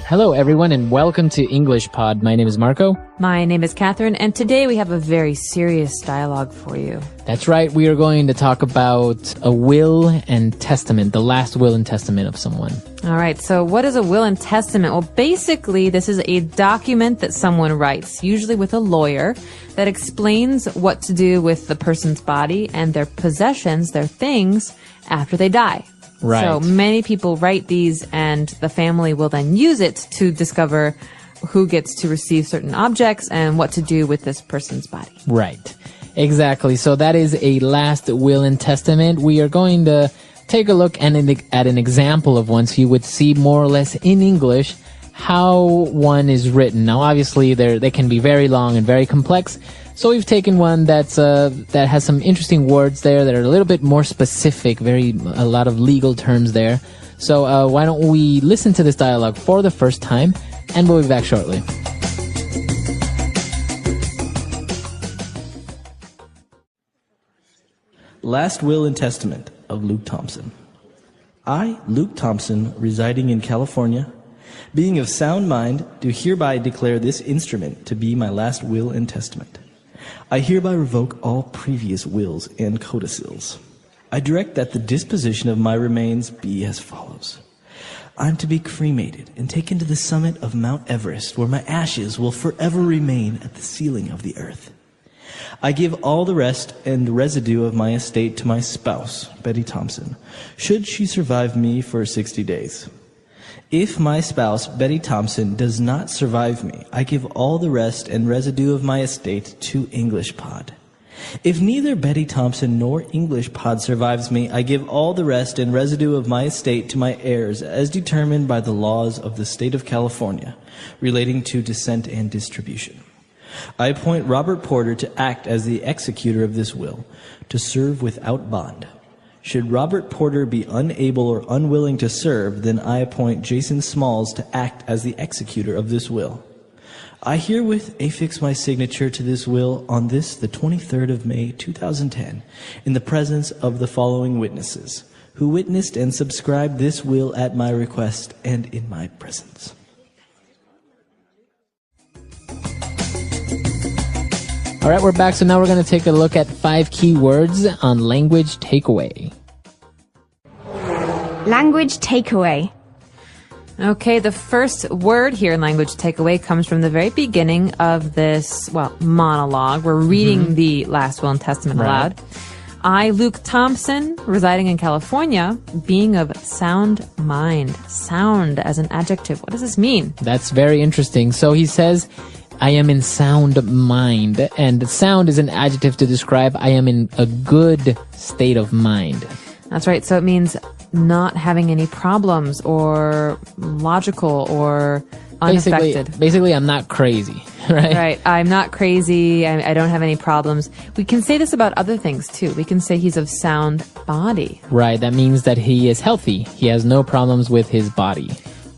Hello, everyone, and welcome to English Pod. My name is Marco. My name is Catherine, and today we have a very serious dialogue for you. That's right. We are going to talk about a will and testament, the last will and testament of someone. All right, so what is a will and testament? Well, basically, this is a document that someone writes, usually with a lawyer, that explains what to do with the person's body and their possessions, their things, after they die. Right. So many people write these, and the family will then use it to discover who gets to receive certain objects and what to do with this person's body. Right. Exactly. So that is a last will and testament. We are going to take a look at an example of one so you would see more or less in English how one is written. Now, obviously, they can be very long and very complex. So we've taken one that has some interesting words there that are a little bit more specific, a lot of legal terms there. So why don't we listen to this dialogue for the first time, and we'll be back shortly. Last Will and Testament of Luke Thompson. I, Luke Thompson, residing in California, being of sound mind, do hereby declare this instrument to be my last will and testament. I hereby revoke all previous wills and codicils. I direct that the disposition of my remains be as follows. I am to be cremated and taken to the summit of Mount Everest, where my ashes will forever remain at the ceiling of the earth. I give all the rest and residue of my estate to my spouse, Betty Thompson, should she survive me for 60 days. If my spouse, Betty Thompson, does not survive me, I give all the rest and residue of my estate to English Pod. If neither Betty Thompson nor English Pod survives me, I give all the rest and residue of my estate to my heirs as determined by the laws of the state of California relating to descent and distribution. I appoint Robert Porter to act as the executor of this will, to serve without bond. Should Robert Porter be unable or unwilling to serve, then I appoint Jason Smalls to act as the executor of this will. I herewith affix my signature to this will on this, the 23rd of May, 2010, in the presence of the following witnesses, who witnessed and subscribed this will at my request and in my presence. All right, we're back. So now we're going to take a look at 5 key words on language takeaway. Language takeaway. Okay, the first word here in language takeaway comes from the very beginning of this, monologue. We're reading the last will and testament aloud. I, Luke Thompson, residing in California, being of sound mind. Sound as an adjective. What does this mean? That's very interesting. So he says, I am in sound mind, and sound is an adjective to describe I am in a good state of mind. That's right. So it means not having any problems or logical or unaffected. Basically, I'm not crazy, right? Right. I'm not crazy. I don't have any problems. We can say this about other things, too. We can say he's of sound body. Right. That means that he is healthy. He has no problems with his body.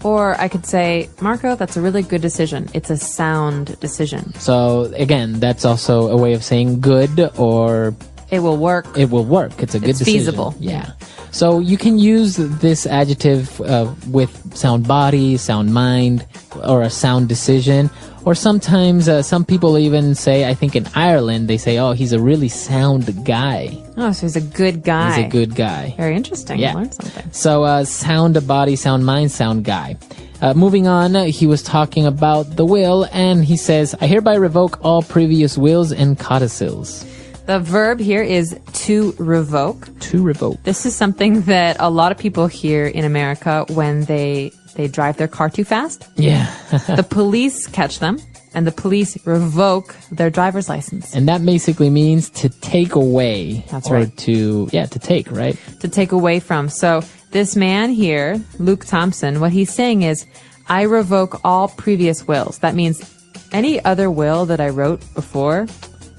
Or I could say, Marco, that's a really good decision. It's a sound decision. So, again, that's also a way of saying good or... It will work. It will work. It's a good decision. It's feasible. Yeah. So you can use this adjective with sound body, sound mind, or a sound decision. Or sometimes some people even say, I think in Ireland, they say, oh, he's a really sound guy. Oh, so he's a good guy. He's a good guy. Very interesting. Yeah. I learned something. So sound body, sound mind, sound guy. Moving on, he was talking about the will, and he says, I hereby revoke all previous wills and codicils. The verb here is to revoke. To revoke. This is something that a lot of people hear in America when they drive their car too fast. Yeah. The police catch them, and the police revoke their driver's license. And that basically means to take away. That's right. To take, right? To take away from. So this man here, Luke Thompson, what he's saying is, I revoke all previous wills. That means any other will that I wrote before,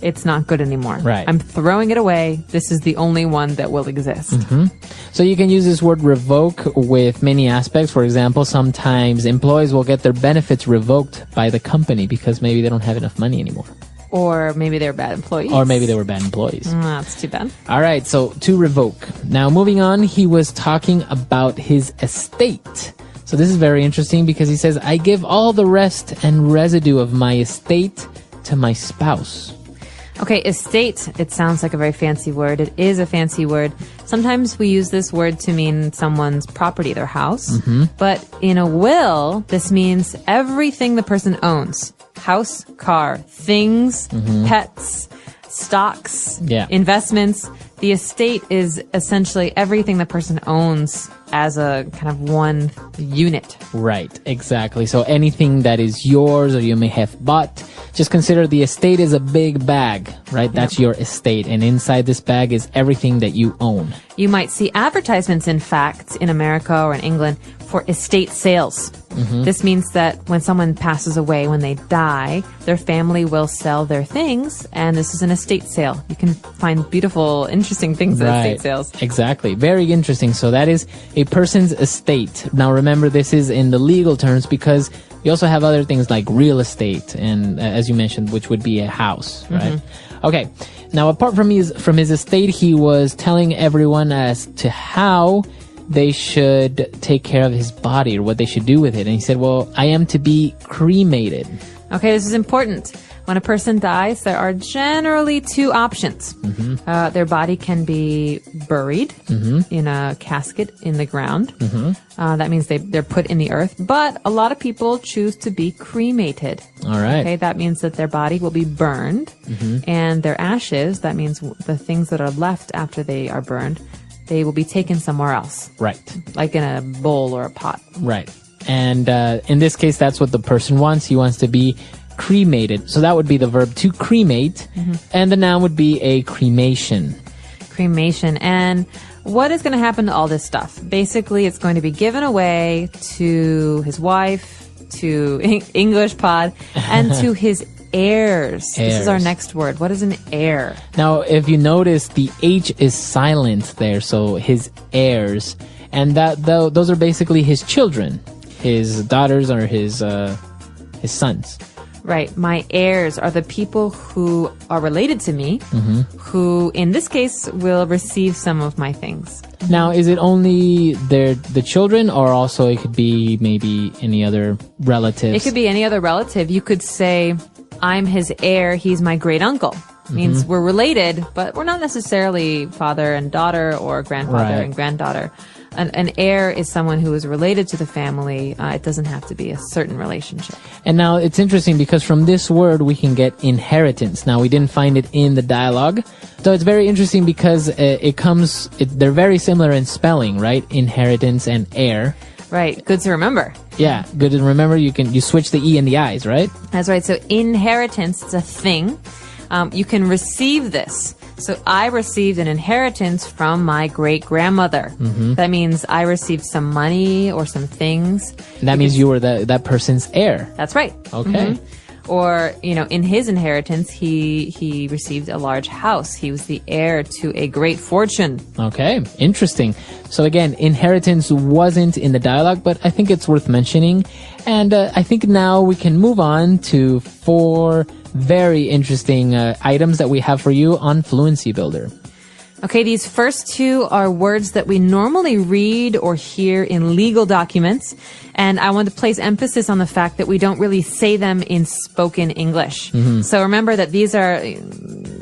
it's not good anymore. Right. I'm throwing it away. This is the only one that will exist. Mm-hmm. So you can use this word revoke with many aspects. For example, sometimes employees will get their benefits revoked by the company because maybe they don't have enough money anymore. Or maybe they're bad employees. Or maybe they were bad employees. That's too bad. All right, so to revoke. Now, moving on, he was talking about his estate. So this is very interesting because he says, I give all the rest and residue of my estate to my spouse. Okay, estate, it sounds like a very fancy word. It is a fancy word. Sometimes we use this word to mean someone's property, their house. But in a will, this means everything the person owns. House, car, things, pets, stocks, investments. The estate is essentially everything the person owns as a kind of one unit. Right, exactly. So anything that is yours or you may have bought, just consider the estate is a big bag, right? That's your estate. And inside this bag is everything that you own. You might see advertisements, in fact, in America or in England for estate sales. This means that when someone passes away, when they die, their family will sell their things, and this is an estate sale. You can find beautiful, interesting things at estate sales. Exactly. Very interesting. So that is a person's estate. Now remember, this is in the legal terms because you also have other things like real estate and, as you mentioned, which would be a house, right? Okay. Now, apart from his estate, he was telling everyone as to how they should take care of his body or what they should do with it. And he said, well, I am to be cremated. Okay, this is important. When a person dies, there are generally two options. Their body can be buried in a casket in the ground. That means they're put in the earth. But a lot of people choose to be cremated. All right. Okay, that means that their body will be burned. And their ashes, that means the things that are left after they are burned, they will be taken somewhere else. Right. Like in a bowl or a pot. Right. And in this case, that's what the person wants. He wants to be cremated. So that would be the verb to cremate. And the noun would be a cremation. Cremation. And what is going to happen to all this stuff? Basically, it's going to be given away to his wife, to English Pod, and to his heirs. This is our next word. What is an heir? Now, if you notice, the H is silent there. So his heirs. And those are basically his children. His daughters or his sons. Right. My heirs are the people who are related to me, who, in this case, will receive some of my things. Now, is it only the children, or also it could be maybe any other relatives? It could be any other relative. You could say, I'm his heir, he's my great uncle. Means we're related, but we're not necessarily father and daughter or grandfather and granddaughter. An heir is someone who is related to the family. It doesn't have to be a certain relationship. And now it's interesting because from this word we can get inheritance. Now we didn't find it in the dialogue. So it's very interesting because they're very similar in spelling, right? Inheritance and heir. Right. Good to remember. Yeah. Good to remember. You switch the E and the I's, right? That's right. So inheritance is a thing. You can receive this. So I received an inheritance from my great-grandmother. That means I received some money or some things. And that means you were that person's heir. That's right. Okay. Or, in his inheritance, he received a large house. He was the heir to a great fortune. Okay. Interesting. So again, inheritance wasn't in the dialogue, but I think it's worth mentioning. And I think now we can move on to 4 very interesting items that we have for you on Fluency Builder. Okay, these first 2 are words that we normally read or hear in legal documents, and I want to place emphasis on the fact that we don't really say them in spoken English. So remember that these are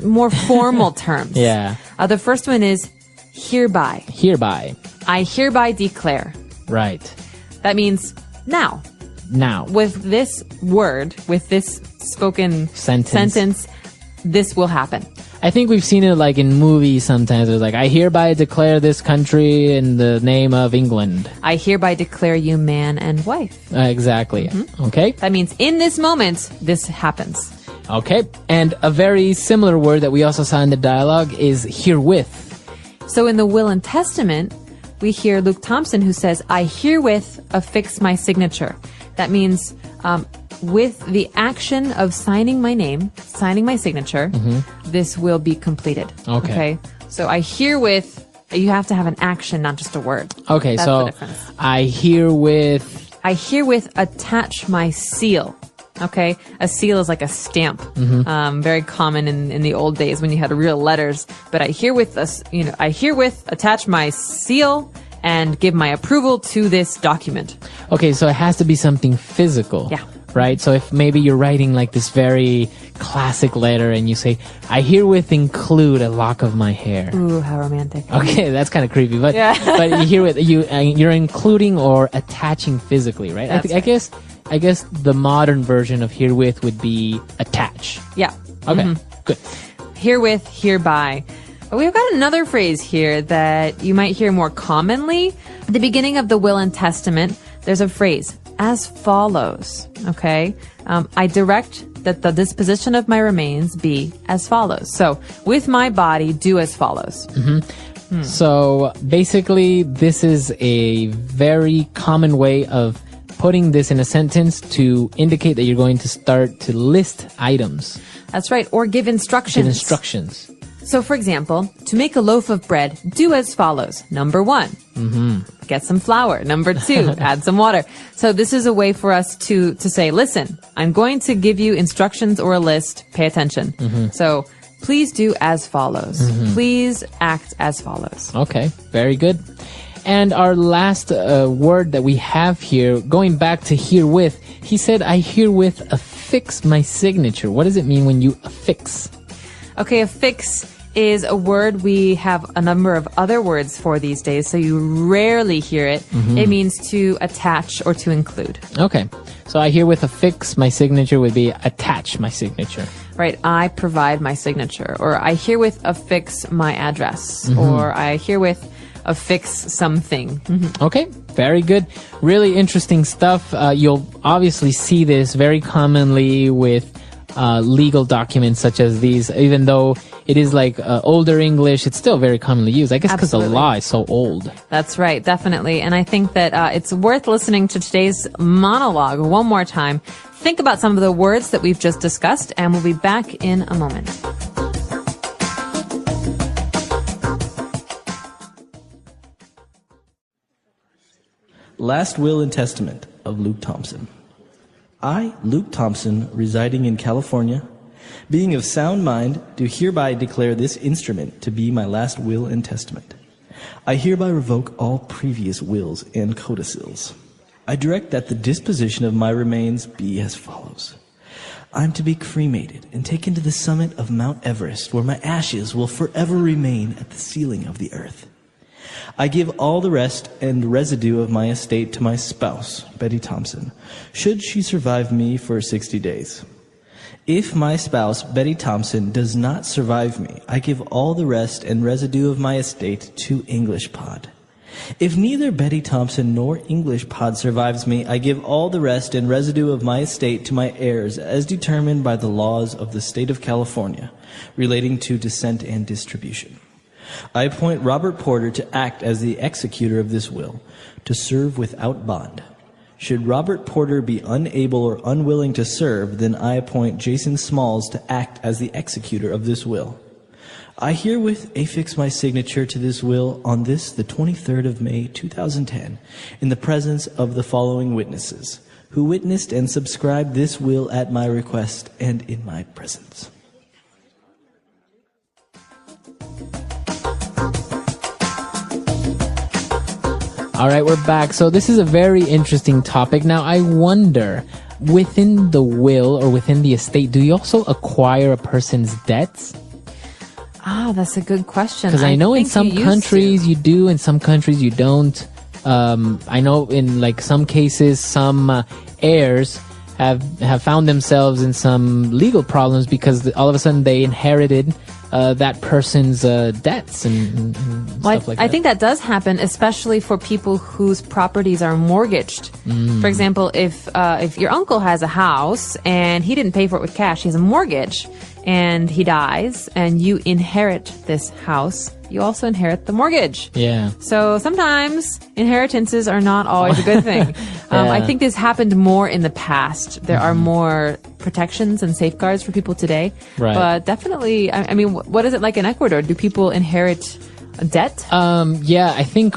more formal terms. Yeah. The first one is hereby. Hereby. I hereby declare. Right. That means now. Now. With this word, with this spoken sentence, this will happen. I think we've seen it like in movies sometimes. It's like, I hereby declare this country in the name of England. I hereby declare you man and wife. Exactly. Okay. That means in this moment, this happens. Okay. And a very similar word that we also saw in the dialogue is herewith. So in the will and testament, we hear Luke Thompson who says, I herewith affix my signature. That means with the action of signing my name, signing my signature, this will be completed. Okay. So I herewith, you have to have an action, not just a word. Okay, That's so the difference. I herewith attach my seal. Okay, a seal is like a stamp, very common in the old days when you had real letters. But I herewith attach my seal and give my approval to this document. Okay, so it has to be something physical. Yeah. Right? So if maybe you're writing like this very classic letter and you say, I herewith include a lock of my hair. Ooh, how romantic. Okay, that's kind of creepy, but Yeah. but you're including or attaching physically, right? That's I guess the modern version of herewith would be attach. Yeah. Okay, good. Herewith, hereby. We've got another phrase here that you might hear more commonly. At the beginning of the will and testament, there's a phrase, as follows, okay? I direct that the disposition of my remains be as follows. So, with my body, do as follows. So, basically, this is a very common way of putting this in a sentence to indicate that you're going to start to list items. That's right, or give instructions. Give instructions. So, for example, to make a loaf of bread, do as follows. Number 1, get some flour. Number 2, add some water. So this is a way for us to say, listen, I'm going to give you instructions or a list. Pay attention. So please do as follows. Please act as follows. Okay, very good. And our last word that we have here, going back to herewith, he said, I herewith affix my signature. What does it mean when you affix? Okay, affix is a word we have a number of other words for these days, so you rarely hear it. It means to attach or to include. Okay, so I herewith affix my signature would be attach my signature. Right, I provide my signature, or I herewith affix my address, or I herewith affix something. Okay, very good. Really interesting stuff. You'll obviously see this very commonly with legal documents such as these. Even though it is like older English, it's still very commonly used. I guess because the law is so old. That's right, definitely. And I think that it's worth listening to today's monologue one more time. Think about some of the words that we've just discussed, and we'll be back in a moment. Last Will and Testament of Luke Thompson. I, Luke Thompson, residing in California, being of sound mind, do hereby declare this instrument to be my last will and testament. I hereby revoke all previous wills and codicils. I direct that the disposition of my remains be as follows. I am to be cremated and taken to the summit of Mount Everest, where my ashes will forever remain at the ceiling of the earth. I give all the rest and residue of my estate to my spouse, Betty Thompson, should she survive me for 60 days. If my spouse, Betty Thompson, does not survive me, I give all the rest and residue of my estate to English Pod. If neither Betty Thompson nor English Pod survives me, I give all the rest and residue of my estate to my heirs as determined by the laws of the state of California relating to descent and distribution. I appoint Robert Porter to act as the executor of this will, to serve without bond. Should Robert Porter be unable or unwilling to serve, then I appoint Jason Smalls to act as the executor of this will. I herewith affix my signature to this will on this, the 23rd of May, 2010, in the presence of the following witnesses, who witnessed and subscribed this will at my request and in my presence. All right, we're back. So this is a very interesting topic. Now, I wonder, within the will or within the estate, do you also acquire a person's debts? Ah, that's a good question. Because I know in some countries you do, in some countries you don't. I know in like some cases, some heirs have found themselves in some legal problems because all of a sudden they inherited that person's debts and stuff like that. I think that does happen, especially for people whose properties are mortgaged. For example, if your uncle has a house and he didn't pay for it with cash, he has a mortgage, and he dies, and you inherit this house, you also inherit the mortgage. Yeah. So sometimes inheritances are not always a good thing. I think this happened more in the past. There are more protections and safeguards for people today. Right. But definitely, I mean, what is it like in Ecuador? Do people inherit debt? Yeah, I think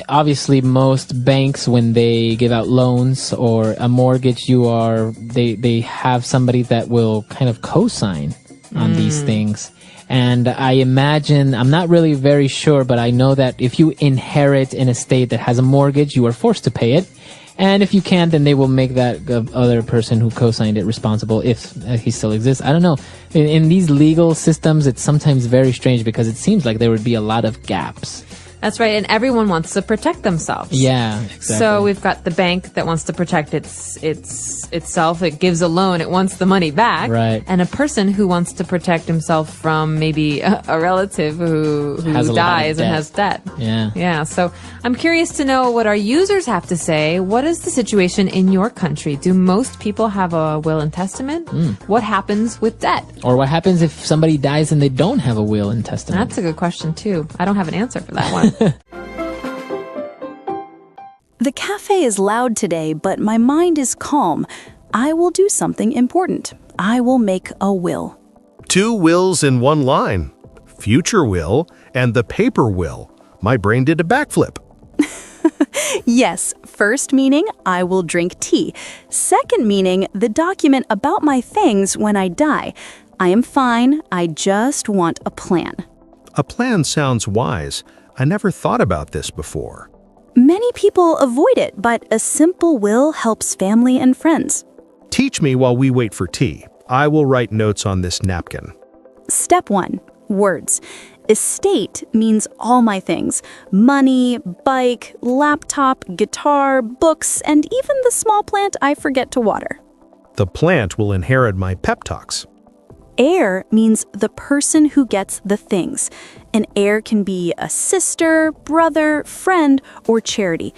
obviously most banks, when they give out loans or a mortgage, they have somebody that will kind of co-sign on these things. And I imagine, I'm not really very sure, but I know that if you inherit an estate that has a mortgage, you are forced to pay it. And if you can't, then they will make that other person who co-signed it responsible if he still exists. I don't know. In these legal systems, it's sometimes very strange because it seems like there would be a lot of gaps. That's right, and everyone wants to protect themselves. Yeah, exactly. So we've got the bank that wants to protect itself. It gives a loan. It wants the money back. Right. And a person who wants to protect himself from maybe a relative who dies and has debt. Yeah. Yeah. So I'm curious to know what our users have to say. What is the situation in your country? Do most people have a will and testament? What happens with debt? Or what happens if somebody dies and they don't have a will and testament? That's a good question, too. I don't have an answer for that one. The cafe is loud today, but my mind is calm. I will do something important. I will make a will. 2 wills in one line. Future will and the paper will. My brain did a backflip. Yes, first meaning I will drink tea. Second meaning the document about my things when I die. I am fine. I just want a plan. A plan sounds wise. I never thought about this before. Many people avoid it, but a simple will helps family and friends. Teach me while we wait for tea. I will write notes on this napkin. Step 1. Words. Estate means all my things. Money, bike, laptop, guitar, books, and even the small plant I forget to water. The plant will inherit my pep talks. Heir means the person who gets the things. An heir can be a sister, brother, friend, or charity.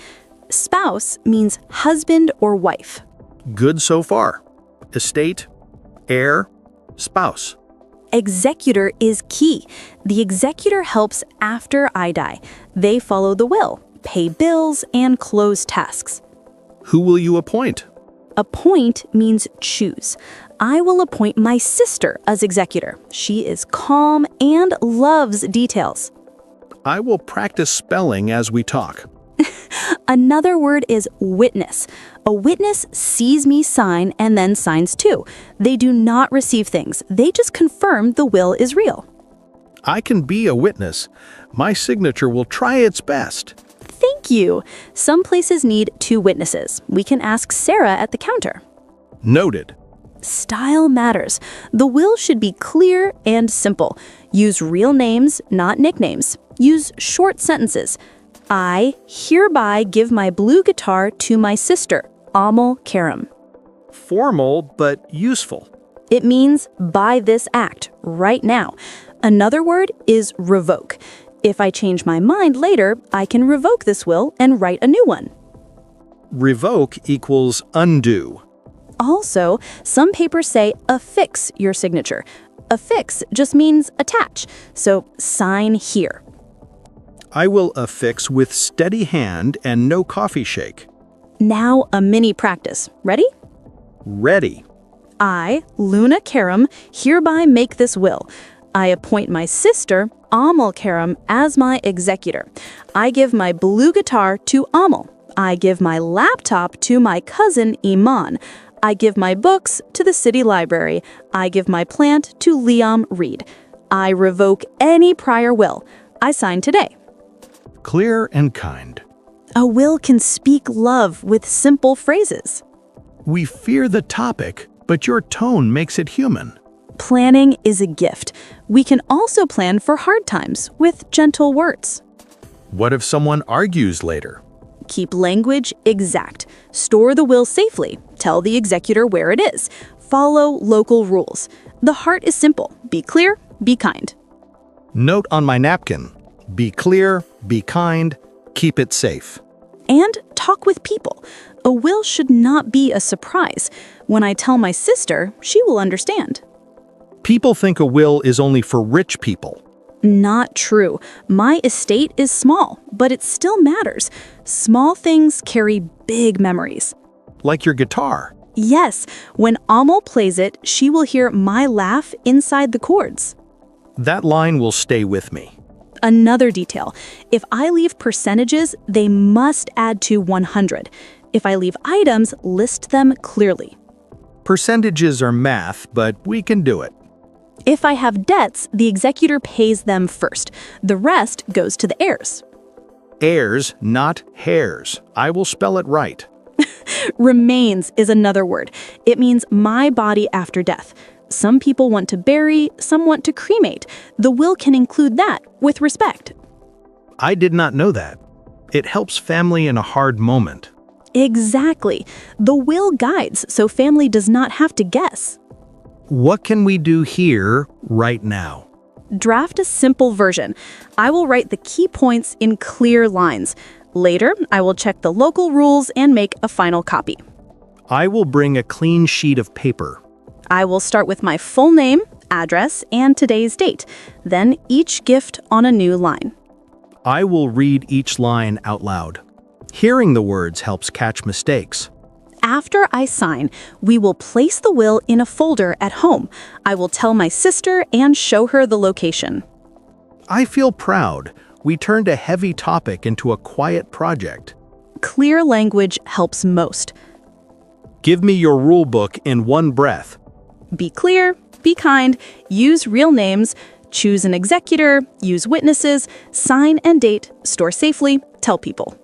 Spouse means husband or wife. Good so far. Estate, heir, spouse. Executor is key. The executor helps after I die. They follow the will, pay bills, and close tasks. Who will you appoint? Appoint means choose. I will appoint my sister as executor. She is calm and loves details. I will practice spelling as we talk. Another word is witness. A witness sees me sign and then signs too. They do not receive things. They just confirm the will is real. I can be a witness. My signature will try its best. Thank you. Some places need 2 witnesses. We can ask Sarah at the counter. Noted. Style matters. The will should be clear and simple. Use real names, not nicknames. Use short sentences. I hereby give my blue guitar to my sister, Amal Karam. Formal but useful. It means by this act, right now. Another word is revoke. If I change my mind later, I can revoke this will and write a new one. Revoke equals undo. Also, some papers say affix your signature. Affix just means attach, so sign here. I will affix with steady hand and no coffee shake. Now a mini practice. Ready? Ready. I, Luna Karam, hereby make this will. I appoint my sister, Amal Karam, as my executor. I give my blue guitar to Amal. I give my laptop to my cousin, Iman. I give my books to the city library. I give my plant to Liam Reed. I revoke any prior will. I sign today. Clear and kind. A will can speak love with simple phrases. We fear the topic, but your tone makes it human. Planning is a gift. We can also plan for hard times with gentle words. What if someone argues later? Keep language exact. Store the will safely. Tell the executor where it is. Follow local rules. The heart is simple. Be clear, be kind. Note on my napkin. Be clear, be kind, keep it safe. And talk with people. A will should not be a surprise. When I tell my sister, she will understand. People think a will is only for rich people. Not true. My estate is small, but it still matters. Small things carry big memories. Like your guitar. Yes, when Amal plays it, she will hear my laugh inside the chords. That line will stay with me. Another detail. If I leave percentages, they must add to 100. If I leave items, list them clearly. Percentages are math, but we can do it. If I have debts, the executor pays them first. The rest goes to the heirs. Heirs, not hairs. I will spell it right. Remains is another word. It means my body after death. Some people want to bury, some want to cremate. The will can include that, with respect. I did not know that. It helps family in a hard moment. Exactly. The will guides, so family does not have to guess. What can we do here, right now? Draft a simple version. I will write the key points in clear lines. Later, I will check the local rules and make a final copy. I will bring a clean sheet of paper. I will start with my full name, address, and today's date. Then each gift on a new line. I will read each line out loud. Hearing the words helps catch mistakes. After I sign, we will place the will in a folder at home. I will tell my sister and show her the location. I feel proud. We turned a heavy topic into a quiet project. Clear language helps most. Give me your rule book in one breath. Be clear, be kind, use real names, choose an executor, use witnesses, sign and date, store safely, tell people.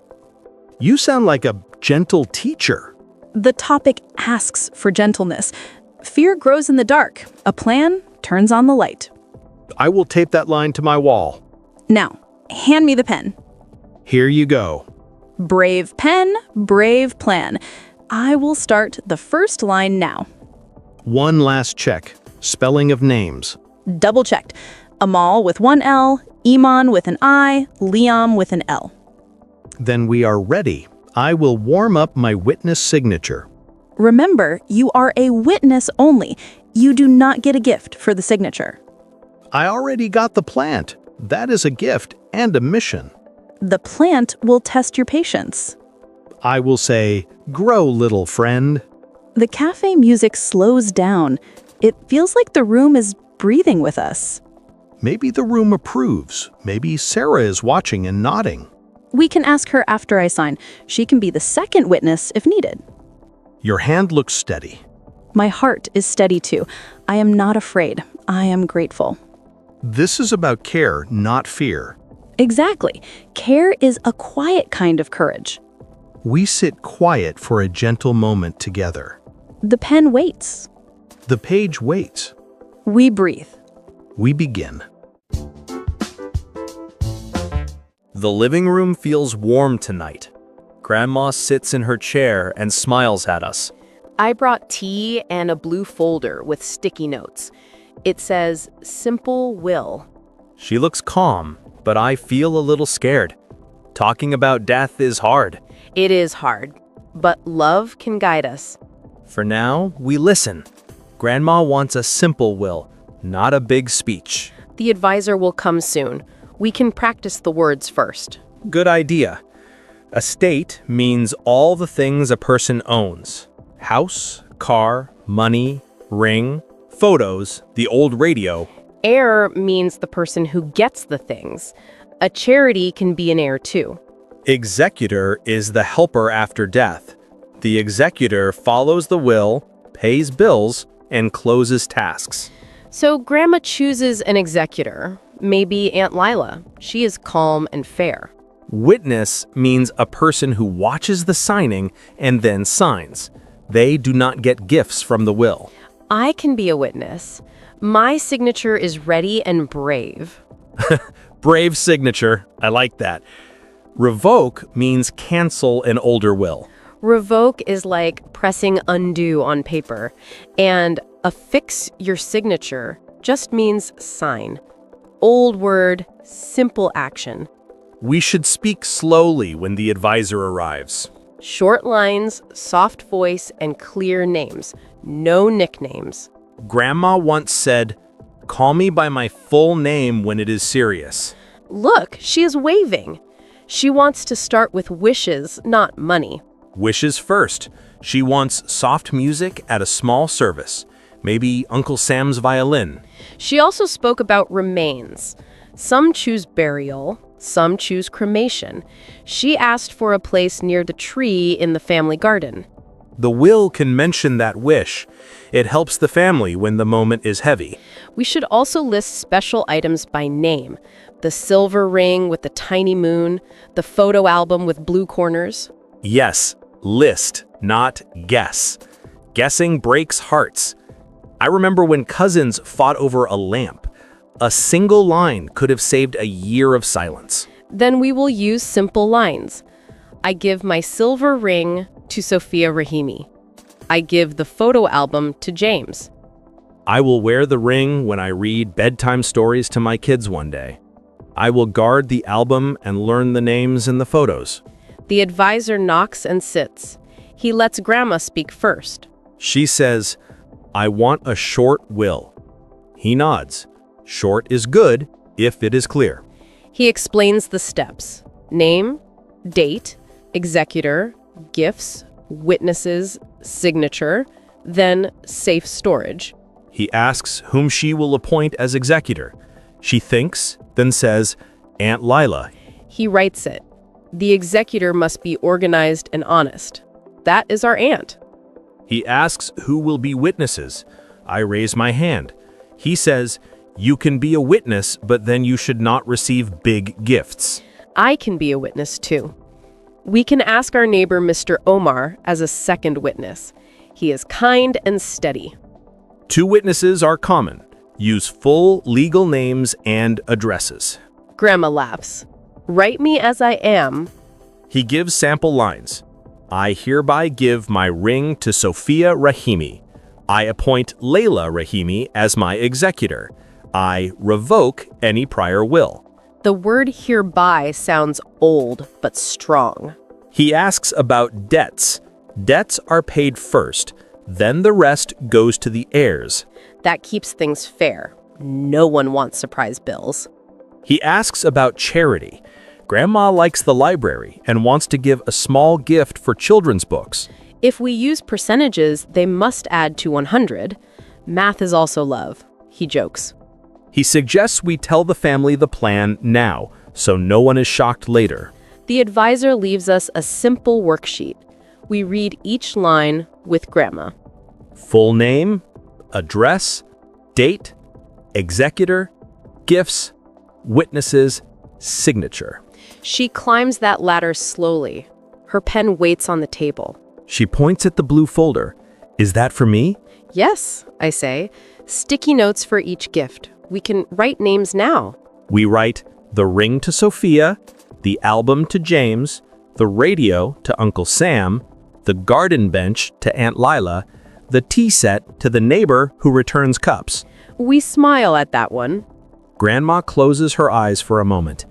You sound like a gentle teacher. The topic asks for gentleness. Fear grows in the dark. A plan turns on the light. I will tape that line to my wall. Now, hand me the pen. Here you go. Brave pen, brave plan. I will start the first line now. One last check. Spelling of names. Double checked. Amal with one L, Iman with an I, Liam with an L. Then we are ready. I will warm up my witness signature. Remember, you are a witness only. You do not get a gift for the signature. I already got the plant. That is a gift and a mission. The plant will test your patience. I will say, grow, little friend. The cafe music slows down. It feels like the room is breathing with us. Maybe the room approves. Maybe Sarah is watching and nodding. We can ask her after I sign. She can be the second witness if needed. Your hand looks steady. My heart is steady too. I am not afraid. I am grateful. This is about care, not fear. Exactly. Care is a quiet kind of courage. We sit quiet for a gentle moment together. The pen waits. The page waits. We breathe. We begin. The living room feels warm tonight. Grandma sits in her chair and smiles at us. I brought tea and a blue folder with sticky notes. It says, Simple Will. She looks calm, but I feel a little scared. Talking about death is hard. It is hard, but love can guide us. For now, we listen. Grandma wants a simple will, not a big speech. The advisor will come soon. We can practice the words first. Good idea. Estate means all the things a person owns. House, car, money, ring, photos, the old radio. Heir means the person who gets the things. A charity can be an heir too. Executor is the helper after death. The executor follows the will, pays bills, and closes tasks. So Grandma chooses an executor. Maybe Aunt Lila. She is calm and fair. Witness means a person who watches the signing and then signs. They do not get gifts from the will. I can be a witness. My signature is ready and brave. Brave signature. I like that. Revoke means cancel an older will. Revoke is like pressing undo on paper. And affix your signature just means sign. Old word, simple action. We should speak slowly when the advisor arrives. Short lines, soft voice, and clear names. No nicknames. Grandma once said, "Call me by my full name when it is serious." Look, she is waving. She wants to start with wishes, not money. Wishes first. She wants soft music at a small service. Maybe Uncle Sam's violin. She also spoke about remains. Some choose burial, some choose cremation. She asked for a place near the tree in the family garden. The will can mention that wish. It helps the family when the moment is heavy. We should also list special items by name. The silver ring with the tiny moon, the photo album with blue corners. Yes, list, not guess. Guessing breaks hearts. I remember when cousins fought over a lamp. A single line could have saved a year of silence. Then we will use simple lines. I give my silver ring to Sophia Rahimi. I give the photo album to James. I will wear the ring when I read bedtime stories to my kids one day. I will guard the album and learn the names in the photos. The advisor knocks and sits. He lets Grandma speak first. She says, I want a short will. He nods. Short is good if it is clear. He explains the steps. Name, date, executor, gifts, witnesses, signature, then safe storage. He asks whom she will appoint as executor. She thinks, then says, Aunt Lila. He writes it. The executor must be organized and honest. That is our aunt. He asks who will be witnesses. I raise my hand. He says, you can be a witness, but then you should not receive big gifts. I can be a witness too. We can ask our neighbor Mr. Omar as a second witness. He is kind and steady. 2 witnesses are common. Use full legal names and addresses. Grandma laughs. Write me as I am. He gives sample lines. I hereby give my ring to Sophia Rahimi. I appoint Layla Rahimi as my executor. I revoke any prior will. The word hereby sounds old but strong. He asks about debts. Debts are paid first, then the rest goes to the heirs. That keeps things fair. No one wants surprise bills. He asks about charity. Grandma likes the library and wants to give a small gift for children's books. If we use percentages, they must add to 100. Math is also love, he jokes. He suggests we tell the family the plan now, so no one is shocked later. The advisor leaves us a simple worksheet. We read each line with Grandma. Full name, address, date, executor, gifts, witnesses, signature. She climbs that ladder slowly. Her pen waits on the table. She points at the blue folder. Is that for me? Yes, I say. Sticky notes for each gift. We can write names now. We write the ring to Sophia, the album to James, the radio to Uncle Sam, the garden bench to Aunt Lila, the tea set to the neighbor who returns cups. We smile at that one. Grandma closes her eyes for a moment.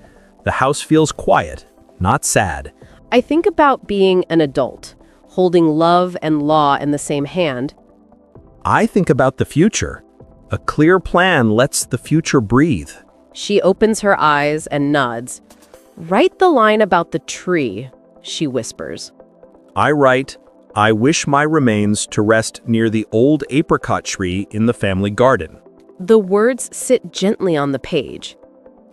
The house feels quiet, not sad. I think about being an adult, holding love and law in the same hand. I think about the future. A clear plan lets the future breathe. She opens her eyes and nods. Write the line about the tree, she whispers. I write, I wish my remains to rest near the old apricot tree in the family garden. The words sit gently on the page.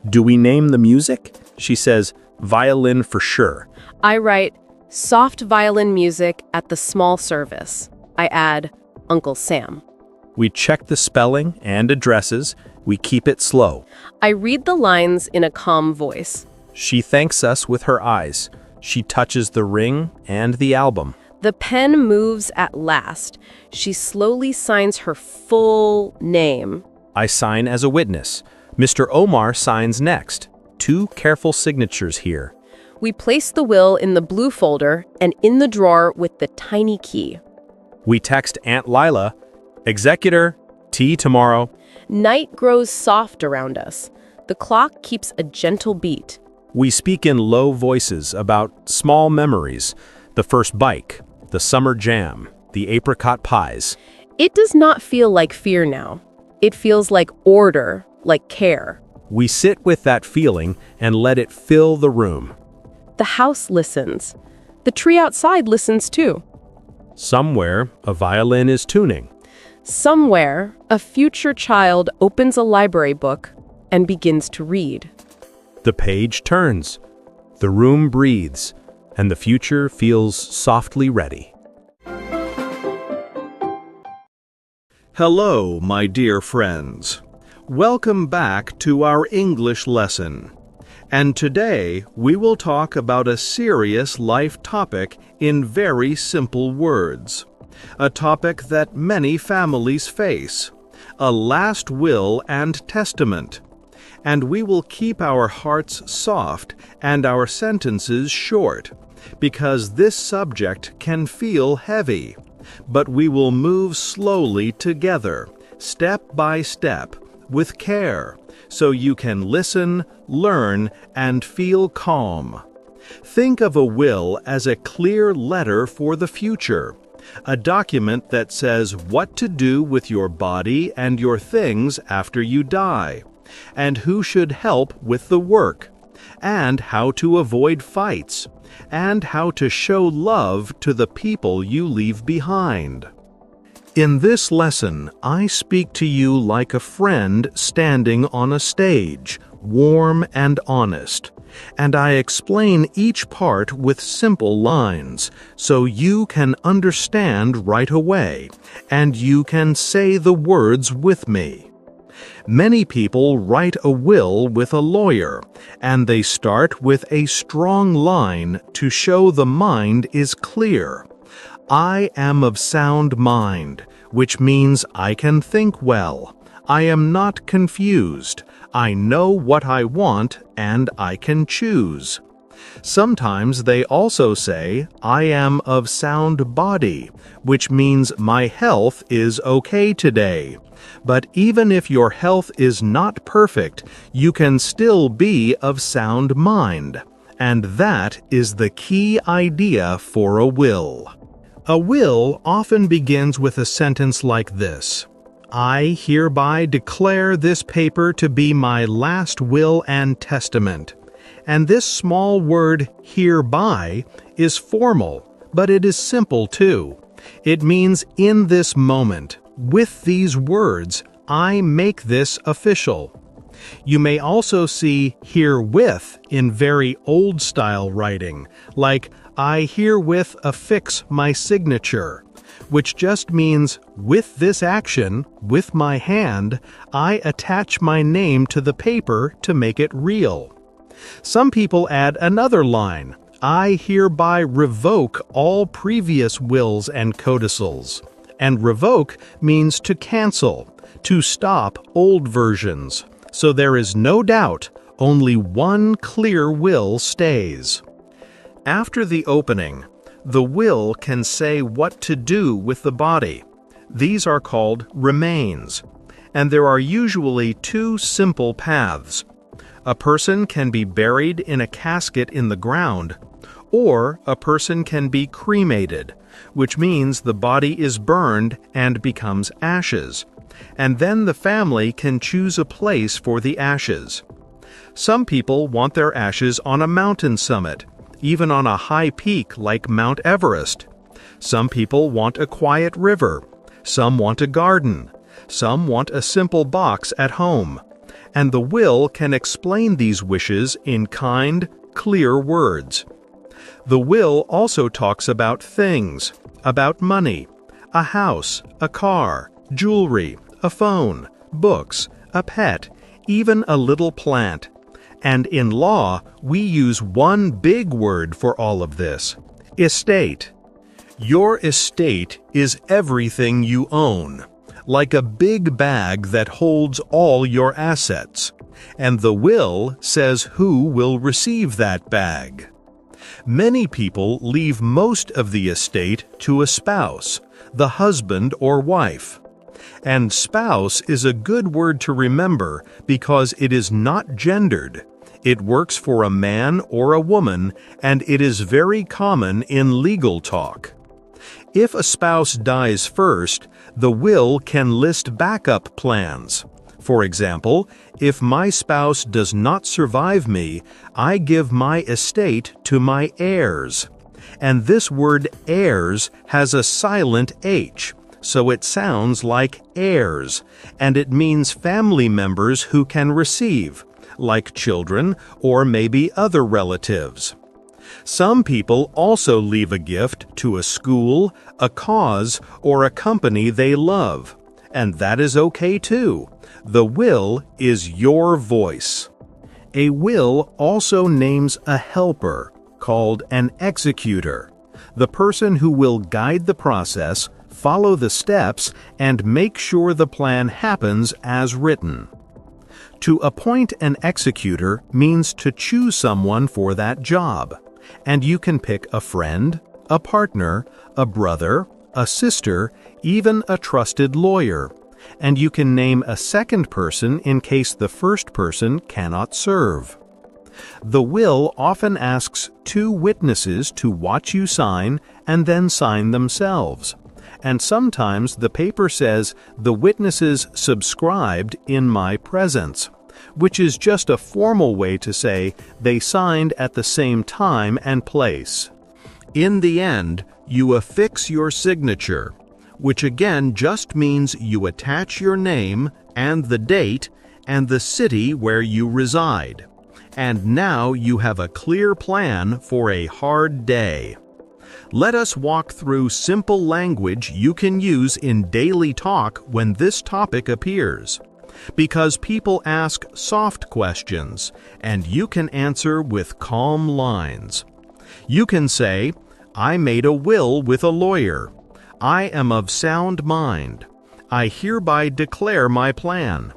Do we name the music? She says, violin for sure. I write, soft violin music at the small service. I add, Uncle Sam. We check the spelling and addresses. We keep it slow. I read the lines in a calm voice. She thanks us with her eyes. She touches the ring and the album. The pen moves at last. She slowly signs her full name. I sign as a witness. Mr. Omar signs next. 2 careful signatures here. We place the will in the blue folder and in the drawer with the tiny key. We text Aunt Lila, executor, tea tomorrow. Night grows soft around us. The clock keeps a gentle beat. We speak in low voices about small memories, the first bike, the summer jam, the apricot pies. It does not feel like fear now. It feels like order, like care. We sit with that feeling and let it fill the room. The house listens. The tree outside listens too. Somewhere, a violin is tuning. Somewhere, a future child opens a library book and begins to read. The page turns. The room breathes, and the future feels softly ready. Hello, my dear friends. Welcome back to our English lesson. And today we will talk about a serious life topic in very simple words. A topic that many families face. A last will and testament. And we will keep our hearts soft and our sentences short, because this subject can feel heavy. But we will move slowly together, step by step, with care, so you can listen, learn, and feel calm. Think of a will as a clear letter for the future, a document that says what to do with your body and your things after you die, and who should help with the work, and how to avoid fights, and how to show love to the people you leave behind. In this lesson, I speak to you like a friend standing on a stage, warm and honest, and I explain each part with simple lines, so you can understand right away, and you can say the words with me. Many people write a will with a lawyer, and they start with a strong line to show the mind is clear. I am of sound mind, which means I can think well. I am not confused. I know what I want, and I can choose. Sometimes they also say, I am of sound body, which means my health is okay today. But even if your health is not perfect, you can still be of sound mind. And that is the key idea for a will. A will often begins with a sentence like this: I hereby declare this paper to be my last will and testament. And this small word, hereby, is formal, but it is simple too. It means in this moment, with these words, I make this official. You may also see herewith in very old-style writing, like I herewith affix my signature, which just means with this action, with my hand, I attach my name to the paper to make it real. Some people add another line, I hereby revoke all previous wills and codicils. And revoke means to cancel, to stop old versions. So there is no doubt, only one clear will stays. After the opening, the will can say what to do with the body. These are called remains, and there are usually two simple paths. A person can be buried in a casket in the ground, or a person can be cremated, which means the body is burned and becomes ashes, and then the family can choose a place for the ashes. Some people want their ashes on a mountain summit, even on a high peak like Mount Everest. Some people want a quiet river. Some want a garden. Some want a simple box at home. And the will can explain these wishes in kind, clear words. The will also talks about things, about money, a house, a car, jewelry, a phone, books, a pet, even a little plant. And in law, we use one big word for all of this: estate. Your estate is everything you own, like a big bag that holds all your assets, and the will says who will receive that bag. Many people leave most of the estate to a spouse, the husband or wife. And spouse is a good word to remember because it is not gendered. It works for a man or a woman, and it is very common in legal talk. If a spouse dies first, the will can list backup plans. For example, if my spouse does not survive me, I give my estate to my heirs. And this word heirs has a silent H, so it sounds like heirs, and it means family members who can receive, like children or maybe other relatives. Some people also leave a gift to a school, a cause, or a company they love, And that is okay too. The will is your voice. A will also names a helper, called an executor, the person who will guide the process, follow the steps, and make sure the plan happens as written. To appoint an executor means to choose someone for that job, and you can pick a friend, a partner, a brother, a sister, even a trusted lawyer, and you can name a second person in case the first person cannot serve. The will often asks 2 witnesses to watch you sign and then sign themselves. And sometimes the paper says the witnesses subscribed in my presence, which is just a formal way to say they signed at the same time and place. In the end, you affix your signature, which again just means you attach your name and the date and the city where you reside. And now you have a clear plan for a hard day. Let us walk through simple language you can use in daily talk when this topic appears. Because people ask soft questions, and you can answer with calm lines. You can say, I made a will with a lawyer. I am of sound mind. I hereby declare my plan.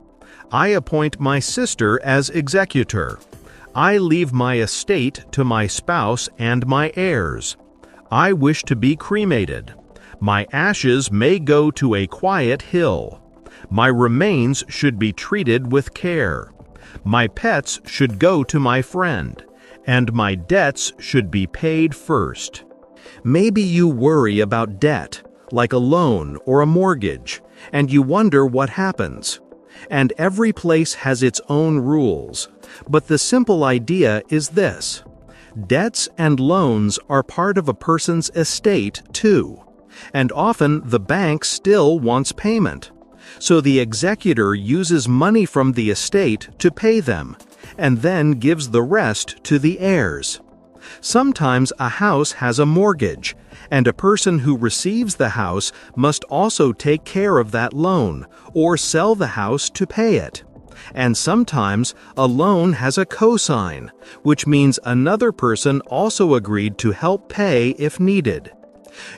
I appoint my sister as executor. I leave my estate to my spouse and my heirs. I wish to be cremated. My ashes may go to a quiet hill. My remains should be treated with care. My pets should go to my friend, and my debts should be paid first. Maybe you worry about debt, like a loan or a mortgage, and you wonder what happens. And every place has its own rules, but the simple idea is this. Debts and loans are part of a person's estate too, and often the bank still wants payment. So the executor uses money from the estate to pay them, and then gives the rest to the heirs. Sometimes a house has a mortgage, and a person who receives the house must also take care of that loan, or sell the house to pay it. And sometimes a loan has a cosign, which means another person also agreed to help pay if needed.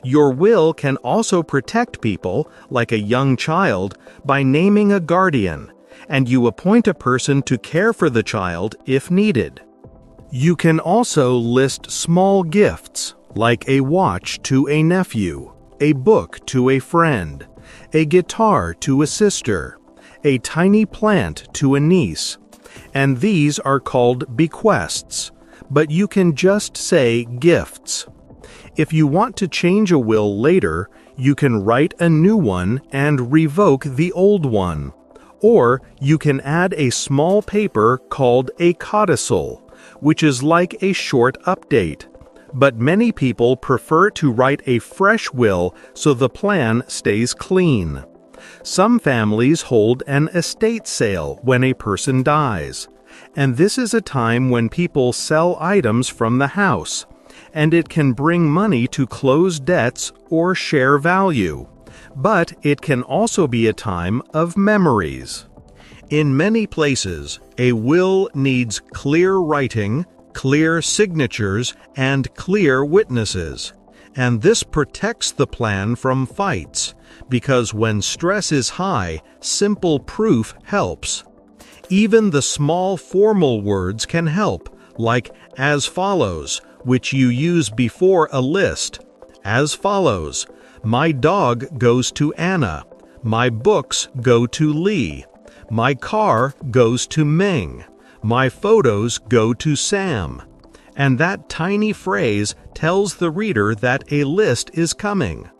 Your will can also protect people, like a young child, by naming a guardian, and you appoint a person to care for the child if needed. You can also list small gifts, like a watch to a nephew, a book to a friend, a guitar to a sister, a tiny plant to a niece, and these are called bequests, but you can just say gifts. If you want to change a will later, you can write a new one and revoke the old one. Or you can add a small paper called a codicil, which is like a short update. But many people prefer to write a fresh will so the plan stays clean. Some families hold an estate sale when a person dies, and this is a time when people sell items from the house, and it can bring money to close debts or share value. But it can also be a time of memories. In many places, a will needs clear writing, clear signatures, and clear witnesses. And this protects the plan from fights, because when stress is high, simple proof helps. Even the small formal words can help, like as follows, which you use before a list. As follows, my dog goes to Anna, my books go to Lee, my car goes to Ming, my photos go to Sam. And that tiny phrase tells the reader that a list is coming.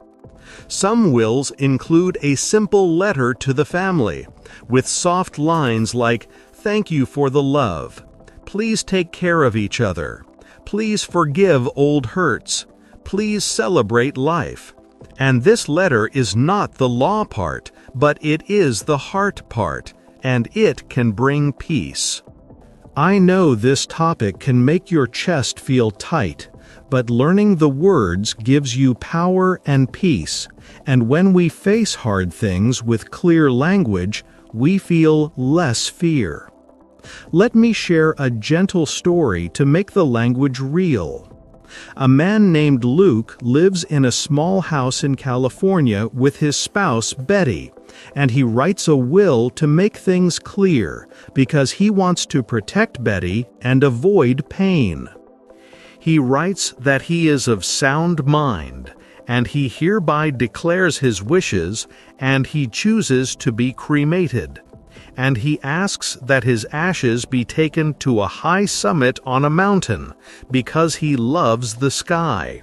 Some wills include a simple letter to the family, with soft lines like, "Thank you for the love. Please take care of each other. Please forgive old hurts. Please celebrate life." And this letter is not the law part, but it is the heart part, and it can bring peace. I know this topic can make your chest feel tight, But learning the words gives you power and peace, and when we face hard things with clear language, we feel less fear. Let me share a gentle story to make the language real. A man named Luke lives in a small house in California with his spouse, Betty, and he writes a will to make things clear because he wants to protect Betty and avoid pain. He writes that he is of sound mind, and he hereby declares his wishes, and he chooses to be cremated. And he asks that his ashes be taken to a high summit on a mountain, because he loves the sky.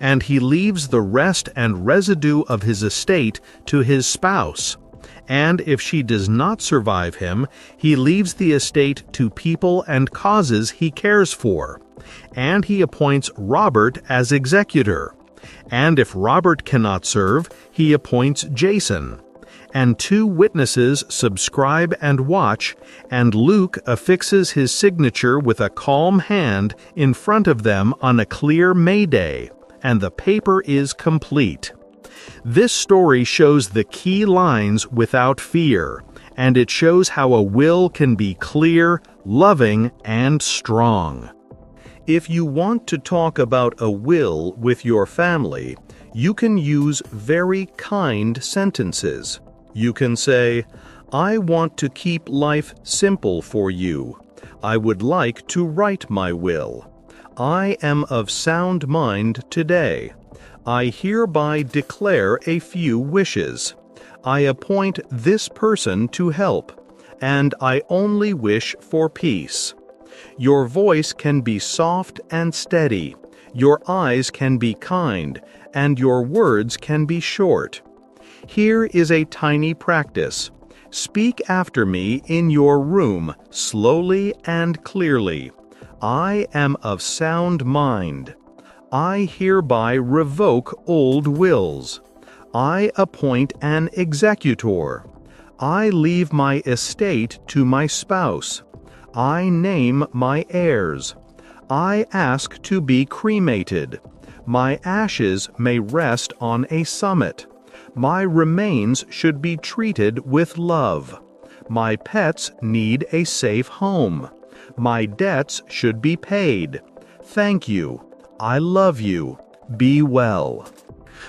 And he leaves the rest and residue of his estate to his spouse. And if she does not survive him, he leaves the estate to people and causes he cares for. And he appoints Robert as executor. And if Robert cannot serve, he appoints Jason. And 2 witnesses subscribe and watch, and Luke affixes his signature with a calm hand in front of them on a clear May Day, and the paper is complete. This story shows the key lines without fear, and it shows how a will can be clear, loving, and strong. If you want to talk about a will with your family, you can use very kind sentences. You can say, "I want to keep life simple for you. I would like to write my will. I am of sound mind today. I hereby declare a few wishes. I appoint this person to help, and I only wish for peace." Your voice can be soft and steady. Your eyes can be kind, and your words can be short. Here is a tiny practice. Speak after me in your room, slowly and clearly. I am of sound mind. I hereby revoke old wills. I appoint an executor. I leave my estate to my spouse. I name my heirs. I ask to be cremated. My ashes may rest on a summit. My remains should be treated with love. My pets need a safe home. My debts should be paid. Thank you. I love you. Be well.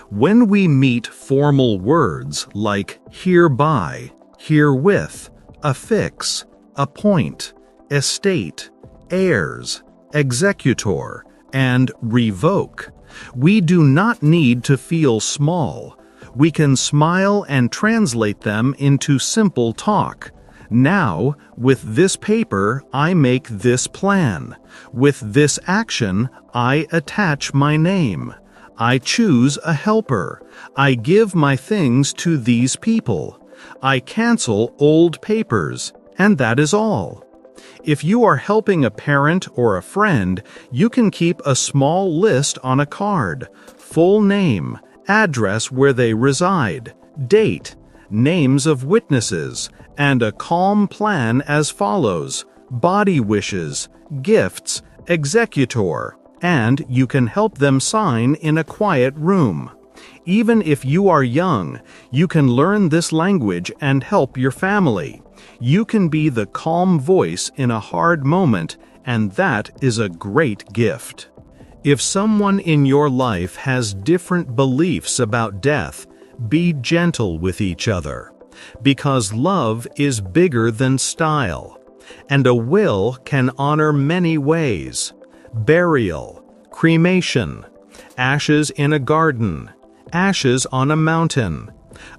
When we meet formal words like hereby, herewith, affix, appoint, estate, heirs, executor, and revoke, we do not need to feel small. We can smile and translate them into simple talk. Now, with this paper, I make this plan. With this action, I attach my name. I choose a helper. I give my things to these people. I cancel old papers, and that is all. If you are helping a parent or a friend, you can keep a small list on a card. Full name, address where they reside, date, names of witnesses, and a calm plan as follows: body wishes, gifts, executor, and you can help them sign in a quiet room. Even if you are young, you can learn this language and help your family. You can be the calm voice in a hard moment, and that is a great gift. If someone in your life has different beliefs about death, be gentle with each other, because love is bigger than style, and a will can honor many ways: burial, cremation, ashes in a garden, ashes on a mountain,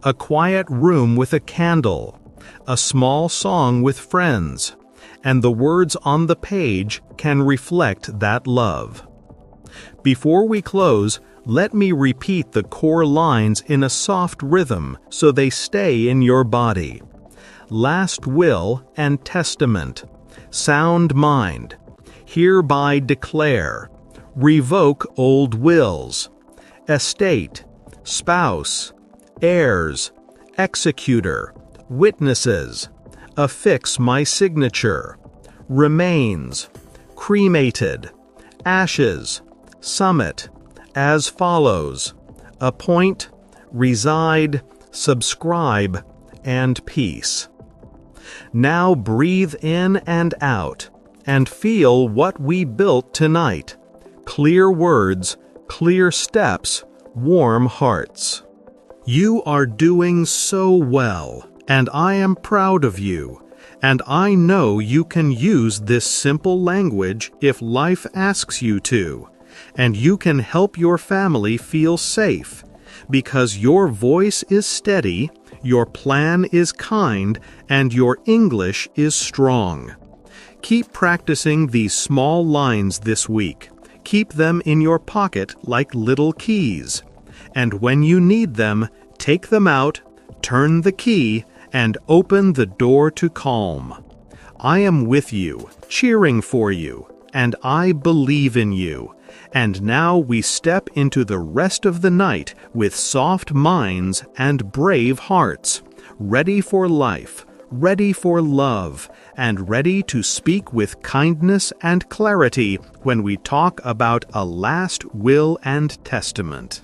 a quiet room with a candle, a small song with friends, and the words on the page can reflect that love. Before we close, let me repeat the core lines in a soft rhythm so they stay in your body. Last will and testament, sound mind, hereby declare, revoke old wills, estate, spouse, heirs, executor, witnesses, affix my signature, remains, cremated, ashes, summit, as follows: appoint, reside, subscribe, and peace. Now breathe in and out, and feel what we built tonight. Clear words, clear steps, warm hearts. You are doing so well, and I am proud of you. And I know you can use this simple language if life asks you to. And you can help your family feel safe, because your voice is steady, your plan is kind, and your English is strong. Keep practicing these small lines this week. Keep them in your pocket like little keys. And when you need them, take them out, turn the key, and open the door to calm. I am with you, cheering for you, and I believe in you. And now we step into the rest of the night with soft minds and brave hearts, ready for life, ready for love, and ready to speak with kindness and clarity when we talk about a last will and testament.